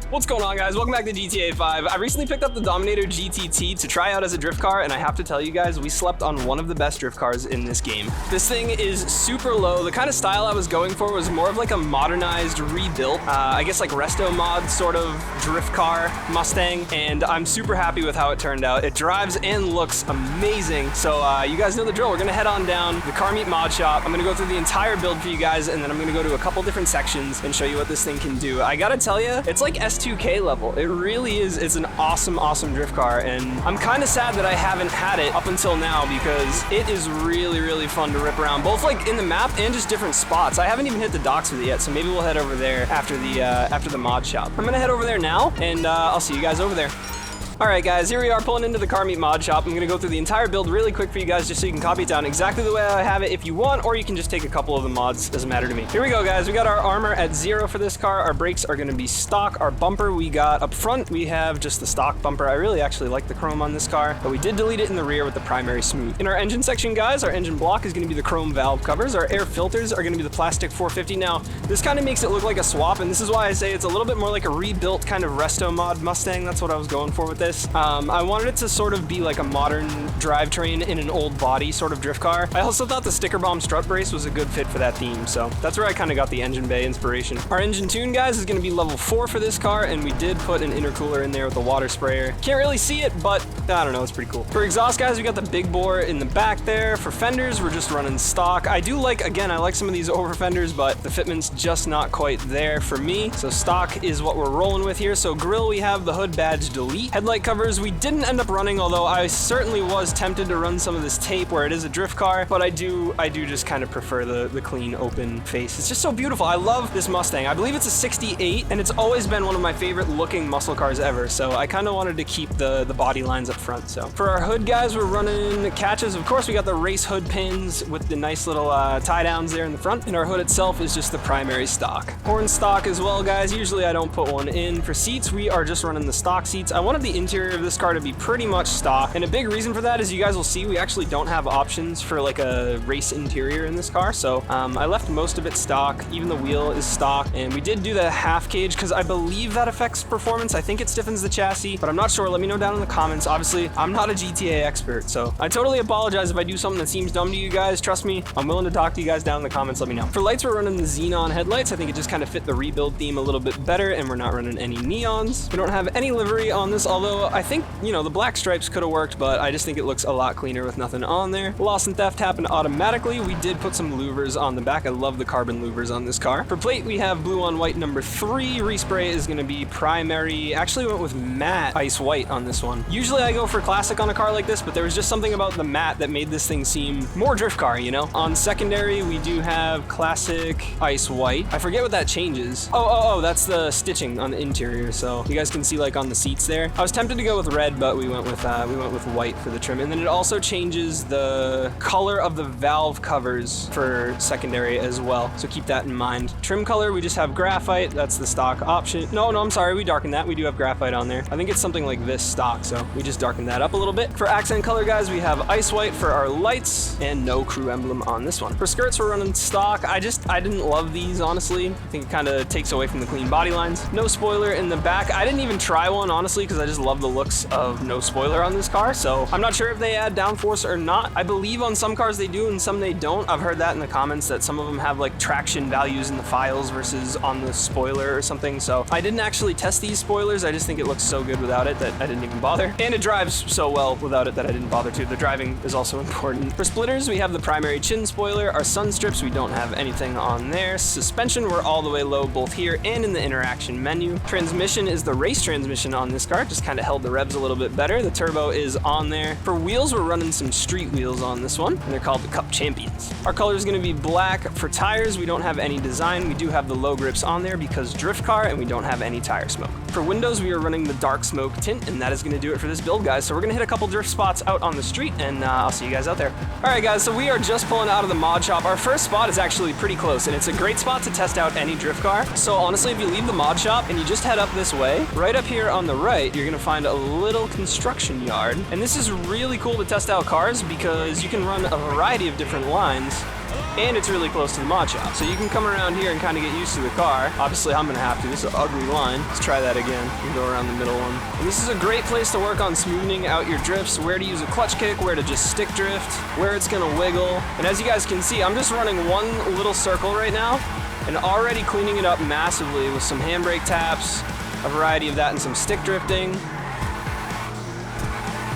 What's going on, guys? Welcome back to GTA 5. I recently picked up the Dominator GTT to try out as a drift car, and I have to tell you guys, we slept on one of the best drift cars in this game. This thing is super low. The kind of style I was going for was more of like a modernized, rebuilt, I guess like resto mod sort of drift car Mustang, and I'm super happy with how it turned out. It drives and looks amazing. So you guys know the drill. We're gonna head on down the Car Meet Mod Shop. I'm gonna go through the entire build for you guys, and then I'm gonna go to a couple different sections and show you what this thing can do. I gotta tell you, it's like S2K level. It really is. It's an awesome, awesome drift car, and I'm kind of sad that I haven't had it up until now because it is really, really fun to rip around, both like in the map and just different spots. I haven't even hit the docks with it yet, so maybe we'll head over there after the mod shop. I'm gonna head over there now, and I'll see you guys over there. Alright guys, here we are pulling into the Car Meet Mod Shop. I'm going to go through the entire build really quick for you guys just so you can copy it down exactly the way I have it if you want, or you can just take a couple of the mods, doesn't matter to me. Here we go guys, we got our armor at 0 for this car, our brakes are going to be stock, our bumper we got up front, we have just the stock bumper. I really actually like the chrome on this car, but we did delete it in the rear with the primary smooth. In our engine section guys, our engine block is going to be the chrome valve covers, our air filters are going to be the plastic 450. Now, this kind of makes it look like a swap, and this is why I say it's a little bit more like a rebuilt kind of resto mod Mustang. That's what I was going for with this. I wanted it to sort of be like a modern drivetrain in an old body sort of drift car. I also thought the sticker bomb strut brace was a good fit for that theme, so that's where I kind of got the engine bay inspiration. Our engine tune, guys, is going to be level 4 for this car, and we did put an intercooler in there with a water sprayer. Can't really see it, but I don't know, it's pretty cool. For exhaust, guys, we got the big bore in the back there. For fenders, we're just running stock. I do like, again, I like some of these over fenders, but the fitment's just not quite there for me, so stock is what we're rolling with here. So grill, we have the hood badge delete. Headlight covers, we didn't end up running, although I certainly was tempted to run some of this tape where it is a drift car, but I do just kind of prefer the clean open face. It's just so beautiful. I love this Mustang. I believe it's a 68, and it's always been one of my favorite looking muscle cars ever, so I kind of wanted to keep the body lines up front. So for our hood, guys, we're running catches. Of course, we got the race hood pins with the nice little tie downs there in the front, and our hood itself is just the primary stock. Horn stock as well, guys. Usually I don't put one in. For seats, we are just running the stock seats. I wanted the interior of this car to be pretty much stock, and a big reason for that is you guys will see we actually don't have options for like a race interior in this car, so I left most of it stock. Even the wheel is stock, and we did do the half cage because I believe that affects performance. I think it stiffens the chassis, but I'm not sure. Let me know down in the comments. Obviously, I'm not a GTA expert, so I totally apologize if I do something that seems dumb to you guys. Trust me, I'm willing to talk to you guys down in the comments. Let me know. For lights, we're running the xenon headlights. I think it just kind of fit the rebuild theme a little bit better, and we're not running any neons. We don't have any livery on this, although I think, you know, the black stripes could have worked, but I just think it looks a lot cleaner with nothing on there. Loss and theft happened automatically. We did put some louvers on the back. I love the carbon louvers on this car. For plate, we have blue on white number 3. Respray is going to be primary. Actually went with matte ice white on this one. Usually I go for classic on a car like this, but there was just something about the matte that made this thing seem more drift car, you know? On secondary, we do have classic ice white. I forget what that changes. Oh, that's the stitching on the interior, so you guys can see like on the seats there. I was tempted to go with red, but we went with white for the trim, and then it also changes the color of the valve covers for secondary as well, so keep that in mind. Trim color, we just have graphite. That's the stock option. No, I'm sorry, we darkened that. We do have graphite on there. I think it's something like this stock, so we just darkened that up a little bit. For accent color, guys, we have ice white for our lights and no crew emblem on this one. For skirts, we're running stock. I didn't love these, honestly. I think it kind of takes away from the clean body lines. No spoiler in the back. I didn't even try one, honestly, because I just love the looks of no spoiler on this car, so I'm not sure if they add downforce or not. I believe on some cars they do and some they don't. I've heard that in the comments that some of them have like traction values in the files versus on the spoiler or something, so I didn't actually test these spoilers. I just think it looks so good without it that I didn't even bother, and it drives so well without it that I didn't bother to. The driving is also important. For splitters, we have the primary chin spoiler. Our sun strips, we don't have anything on there. Suspension, we're all the way low both here and in the interaction menu. Transmission is the race transmission on this car, just kind of held the revs a little bit better. The turbo is on there. For wheels, we're running some street wheels on this one, and they're called the Cup Champions. Our color is going to be black. For tires, we don't have any design. We do have the low grips on there because drift car, and we don't have any tire smoke. For windows, we are running the dark smoke tint, and that is going to do it for this build, guys. So we're going to hit a couple drift spots out on the street, and I'll see you guys out there. All right, guys, so we are just pulling out of the mod shop. Our first spot is actually pretty close, and it's a great spot to test out any drift car. So honestly, if you leave the mod shop and you just head up this way, right up here on the right, you're going to find a little construction yard, and this is really cool to test out cars because you can run a variety of different lines and it's really close to the mod shop. So you can come around here and kind of get used to the car. Obviously, I'm gonna have to. This is an ugly line. Let's try that again and go around the middle one. And this is a great place to work on smoothing out your drifts, where to use a clutch kick, where to just stick drift, where it's gonna wiggle. And as you guys can see, I'm just running one little circle right now and already cleaning it up massively with some handbrake taps, a variety of that, and some stick drifting.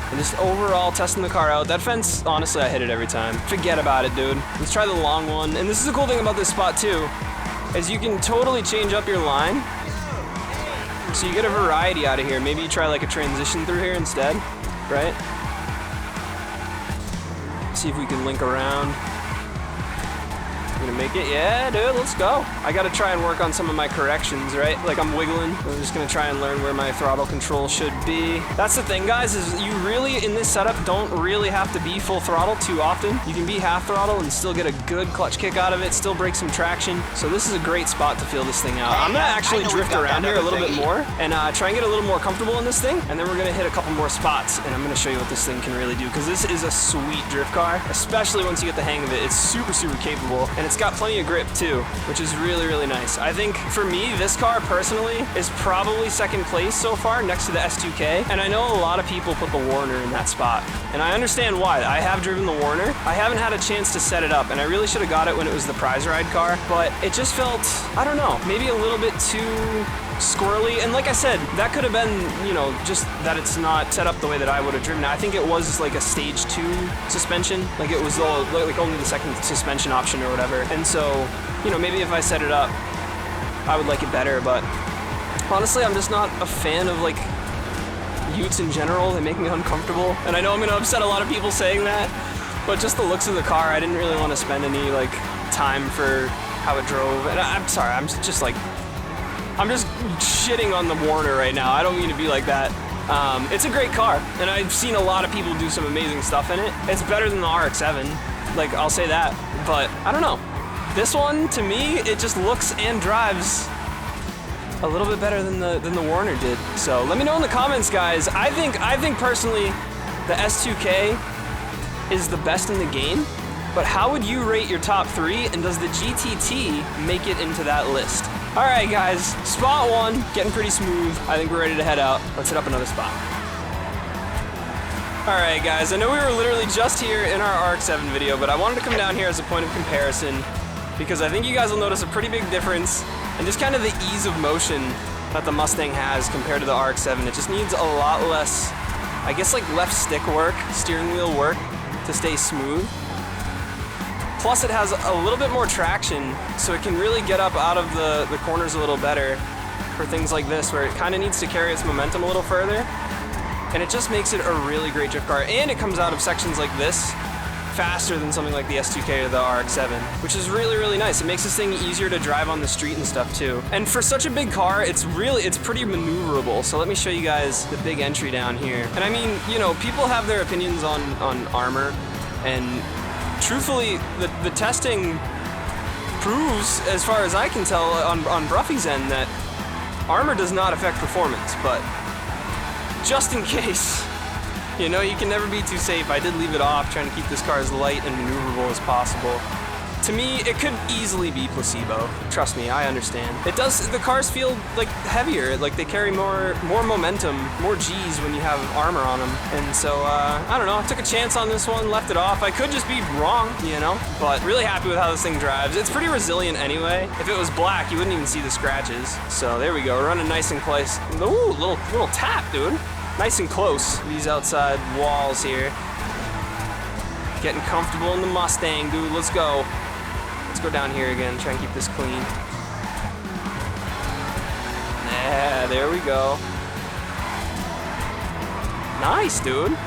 And just overall testing the car out. That fence, honestly, I hit it every time. Forget about it, dude. Let's try the long one. And this is the cool thing about this spot too, is you can totally change up your line. So you get a variety out of here. Maybe you try like a transition through here instead, right? See if we can link around. Gonna make it? Yeah, dude, let's go. I gotta try and work on some of my corrections, right? Like I'm wiggling. I'm just gonna try and learn where my throttle control should be. That's the thing, guys, is you really, in this setup, don't really have to be full throttle too often. You can be half throttle and still get a good clutch kick out of it, still break some traction. So this is a great spot to feel this thing out. I'm gonna actually drift around here a little bit more and try and get a little more comfortable in this thing. And then we're gonna hit a couple more spots and I'm gonna show you what this thing can really do, because this is a sweet drift car, especially once you get the hang of it. It's super, super capable. And it's got plenty of grip too, which is really, really nice. I think for me, this car personally is probably second place so far next to the S2K. And I know a lot of people put the Warner in that spot. And I understand why. I have driven the Warner. I haven't had a chance to set it up, and I really should have got it when it was the prize ride car, but it just felt, I don't know, maybe a little bit too squirrely. And like I said, that could have been, you know, just that it's not set up the way that I would have driven it. I think it was like a stage 2 suspension. Like it was like only the second suspension option or whatever. And so, you know, maybe if I set it up, I would like it better. But honestly, I'm just not a fan of like Utes in general. They make me uncomfortable. And I know I'm gonna upset a lot of people saying that, but just the looks of the car, I didn't really want to spend any like time for how it drove. And I'm sorry, I'm just shitting on the Warner right now. I don't mean to be like that. It's a great car, and I've seen a lot of people do some amazing stuff in it. It's better than the RX-7, like I'll say that, but I don't know. This one, to me, it just looks and drives a little bit better than the Warner did. So let me know in the comments, guys. I think personally, the S2K is the best in the game, but how would you rate your top 3, and does the GTT make it into that list? All right, guys, spot 1, getting pretty smooth. I think we're ready to head out. Let's hit up another spot. All right, guys, I know we were literally just here in our RX-7 video, but I wanted to come down here as a point of comparison because I think you guys will notice a pretty big difference in just kind of the ease of motion that the Mustang has compared to the RX-7. It just needs a lot less, I guess, like left stick work, steering wheel work to stay smooth. Plus it has a little bit more traction, so it can really get up out of the corners a little better for things like this, where it kind of needs to carry its momentum a little further. And it just makes it a really great drift car. And it comes out of sections like this faster than something like the S2K or the RX-7, which is really, really nice. It makes this thing easier to drive on the street and stuff too. And for such a big car, it's pretty maneuverable. So let me show you guys the big entry down here. And I mean, you know, people have their opinions on armor, and truthfully, the testing proves, as far as I can tell on Bruffy's end, that armor does not affect performance, but just in case, you know, you can never be too safe. I did leave it off, trying to keep this car as light and maneuverable as possible. To me, it could easily be placebo. Trust me, I understand. It does, the cars feel like heavier, like they carry more momentum, more G's when you have armor on them. And so, I don't know, I took a chance on this one, left it off. I could just be wrong, you know, but really happy with how this thing drives. It's pretty resilient anyway. If it was black, you wouldn't even see the scratches. So there we go, we're running nice and close. Ooh, little tap, dude. Nice and close, these outside walls here. Getting comfortable in the Mustang, dude, let's go. Let's go down here again, try and keep this clean. Yeah, there we go. Nice, dude.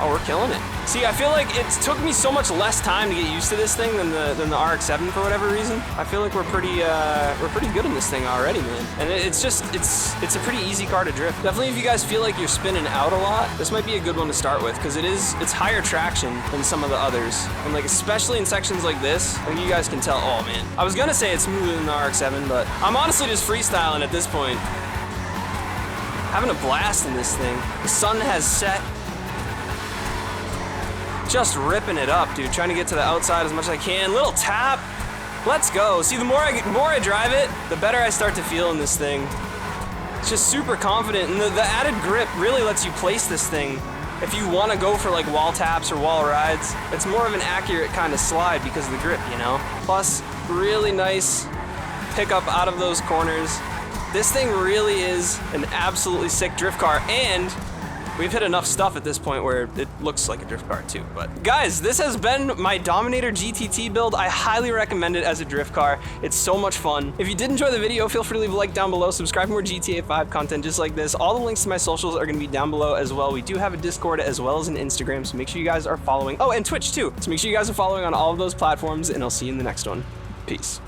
Oh, we're killing it. See, I feel like it took me so much less time to get used to this thing than the RX-7 for whatever reason. I feel like we're pretty good in this thing already, man. And it's a pretty easy car to drift. Definitely, if you guys feel like you're spinning out a lot, this might be a good one to start with, because it's higher traction than some of the others. And like, especially in sections like this, I think you guys can tell. Oh man, I was gonna say it's smoother than the RX-7, but I'm honestly just freestyling at this point. Having a blast in this thing. The sun has set. Just ripping it up, dude. Trying to get to the outside as much as I can. Little tap. Let's go. See, the more I drive it, the better I start to feel in this thing. It's just super confident, and the added grip really lets you place this thing. If you want to go for like wall taps or wall rides, it's more of an accurate kind of slide because of the grip, you know? Plus, really nice pickup out of those corners. This thing really is an absolutely sick drift car, and we've hit enough stuff at this point where it looks like a drift car too. But guys, this has been my Dominator GTT build. I highly recommend it as a drift car. It's so much fun. If you did enjoy the video, feel free to leave a like down below. Subscribe for more GTA 5 content just like this. All the links to my socials are gonna be down below as well. We do have a Discord as well as an Instagram, so make sure you guys are following. Oh, and Twitch too. So make sure you guys are following on all of those platforms, and I'll see you in the next one. Peace.